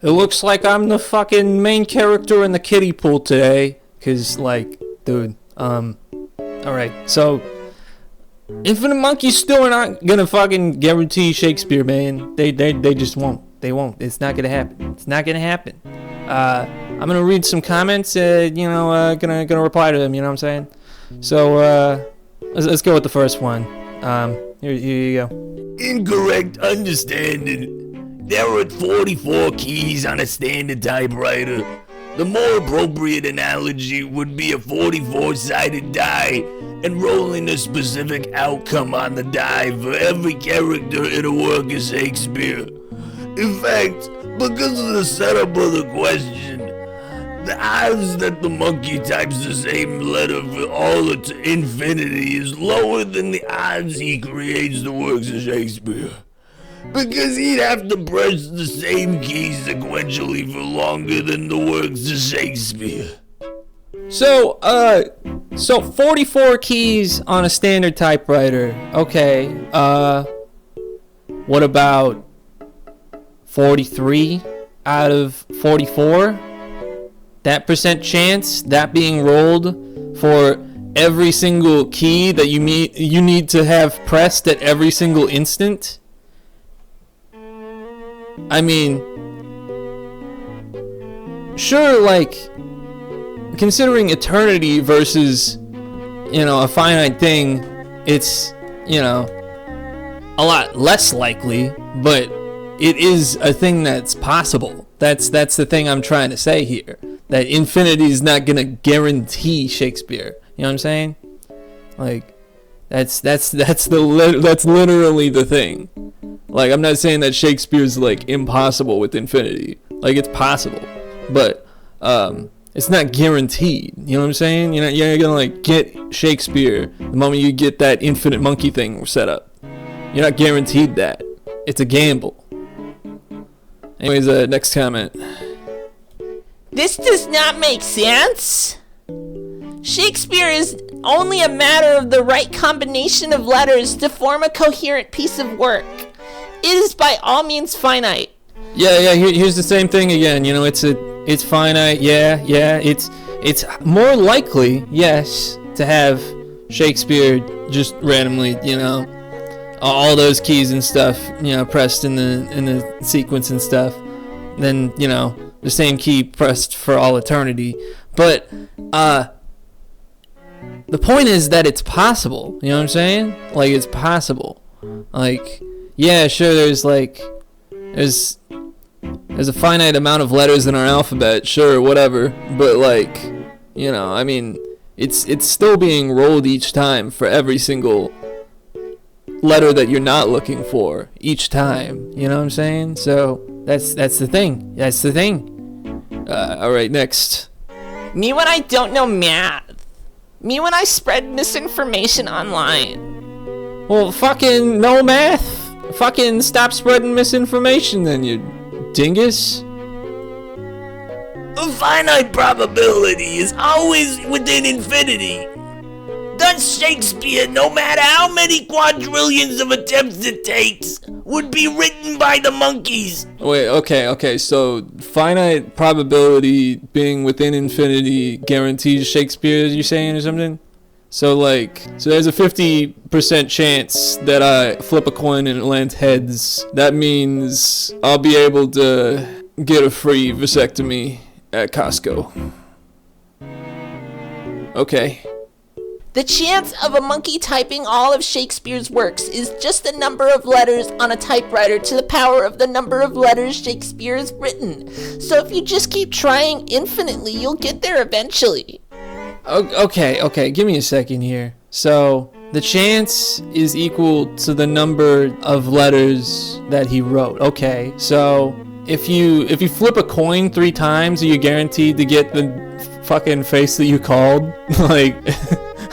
It looks like I'm the fucking main character in the kiddie pool today. Cause, like, dude, alright, so Infinite Monkeys still not gonna fucking guarantee Shakespeare, man. They just won't. They won't. It's not gonna happen. It's not gonna happen. I'm gonna read some comments, gonna reply to them, you know what I'm saying? So, let's go with the first one. Here you go. Incorrect understanding. There are 44 keys on a standard typewriter. The more appropriate analogy would be a 44-sided die and rolling a specific outcome on the die for every character in a work of Shakespeare. In fact, because of the setup of the question, the odds that the monkey types the same letter for all to infinity is lower than the odds he creates the works of Shakespeare. Because he'd have to press the same keys sequentially for longer than the works of Shakespeare. So 44 keys on a standard typewriter. Okay, what about 43 out of 44? That percent chance, that being rolled for every single key that you need to have pressed at every single instant? I mean, sure, like, considering eternity versus, a finite thing, it's, a lot less likely, but it is a thing that's possible. That's the thing I'm trying to say here. That infinity is not gonna guarantee Shakespeare. You know what I'm saying? Like, that's literally the thing. Like, I'm not saying that Shakespeare's like impossible with infinity. Like, it's possible, but it's not guaranteed. You know what I'm saying? You're not gonna like get Shakespeare the moment you get that infinite monkey thing set up. You're not guaranteed that. It's a gamble. Anyways, next comment. This does not make sense. Shakespeare is only a matter of the right combination of letters to form a coherent piece of work. It is by all means finite. Yeah. Here's the same thing again. It's finite. Yeah. It's more likely, yes, to have Shakespeare just randomly, all those keys and stuff, pressed in the sequence and stuff, then the same key pressed for all eternity. But the point is that it's possible. You know what I'm saying? Like, it's possible. Like, yeah, sure, there's a finite amount of letters in our alphabet, sure, whatever, but like, I mean, it's still being rolled each time for every single letter that you're not looking for each time. You know what I'm saying? So that's the thing. That's the thing. All right, next. Me when I don't know math. Me when I spread misinformation online. Well, fucking no math. Fucking stop spreading misinformation then, you dingus. A finite probability is always within infinity. Thus Shakespeare, no matter how many quadrillions of attempts it takes, would be written by the monkeys. Wait, okay, so finite probability being within infinity guarantees Shakespeare, you're saying, or something? So there's a 50% chance that I flip a coin and it lands heads. That means I'll be able to get a free vasectomy at Costco. Okay. The chance of a monkey typing all of Shakespeare's works is just the number of letters on a typewriter to the power of the number of letters Shakespeare has written. So if you just keep trying infinitely, you'll get there eventually. Okay, give me a second here. So, the chance is equal to the number of letters that he wrote. Okay, so if you flip a coin 3 times, are you guaranteed to get the fucking face that you called? Like,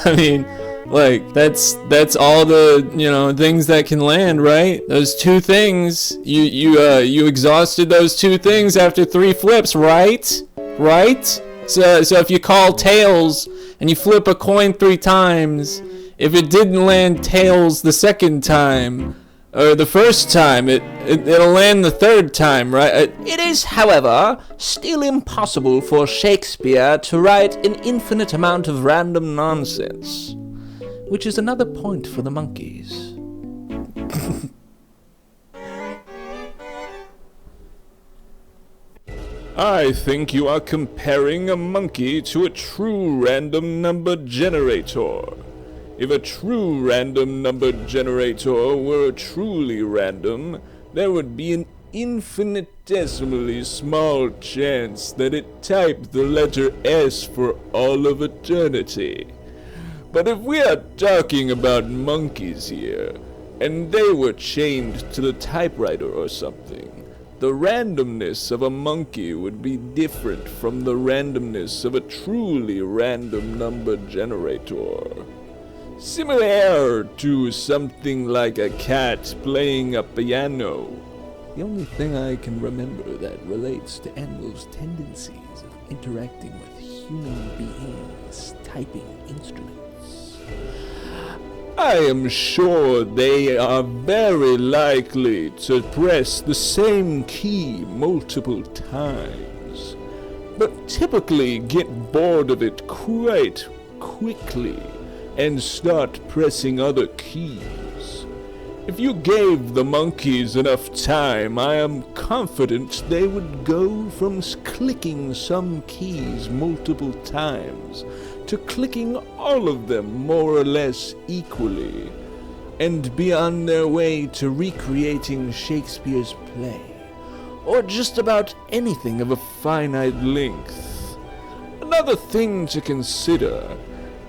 I mean, like, that's all the, things that can land, right? Those 2 things, you exhausted those 2 things after 3 flips, right? Right? So if you call tails and you flip a coin 3 times, if it didn't land tails the second time, Or the first time, it'll land the third time, right? It is, however, still impossible for Shakespeare to write an infinite amount of random nonsense, which is another point for the monkeys. I think you are comparing a monkey to a true random number generator. If a true random number generator were truly random, there would be an infinitesimally small chance that it typed the letter S for all of eternity. But if we are talking about monkeys here, and they were chained to the typewriter or something, the randomness of a monkey would be different from the randomness of a truly random number generator. Similar to something like a cat playing a piano. The only thing I can remember that relates to animals' tendencies of interacting with human beings typing instruments. I am sure they are very likely to press the same key multiple times, but typically get bored of it quite quickly and start pressing other keys. If you gave the monkeys enough time, I am confident they would go from clicking some keys multiple times to clicking all of them more or less equally, and be on their way to recreating Shakespeare's play, or just about anything of a finite length. Another thing to consider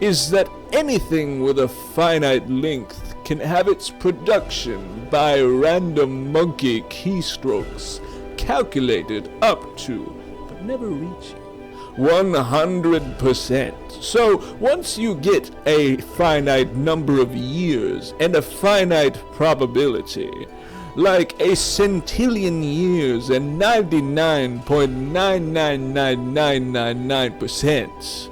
is that anything with a finite length can have its production by random monkey keystrokes calculated up to, but never reaching, 100%. So once you get a finite number of years and a finite probability, like a centillion years and 99.99999%,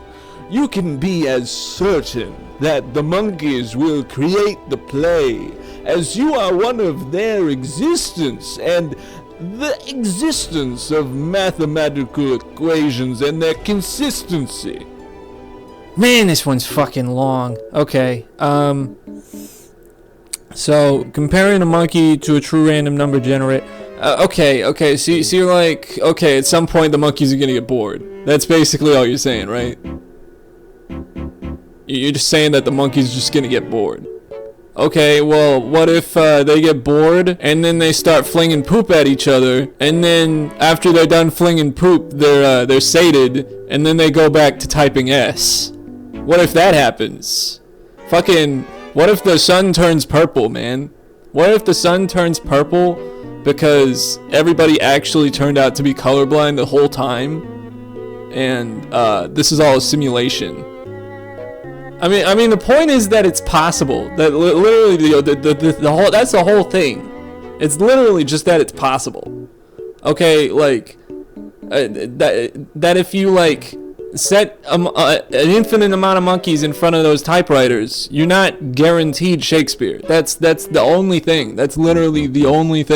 you can be as certain that the monkeys will create the play as you are one of their existence and the existence of mathematical equations and their consistency. Man, this one's fucking long. Okay, so comparing a monkey to a true random number generator. Okay, so you're like, okay, at some point the monkeys are gonna get bored. That's basically all you're saying, right? You're just saying that the monkey's just gonna get bored. Okay, well, what if they get bored and then they start flinging poop at each other, and then after they're done flinging poop, they're sated, and then they go back to typing S? What if that happens? What if the sun turns purple, man? What if the sun turns purple because everybody actually turned out to be colorblind the whole time, and this is all a simulation? I mean, the point is that it's possible. That literally, the whole, that's the whole thing. It's literally just that it's possible. Okay, like, that if you, like, set an infinite amount of monkeys in front of those typewriters, you're not guaranteed Shakespeare. That's the only thing. That's literally the only thing.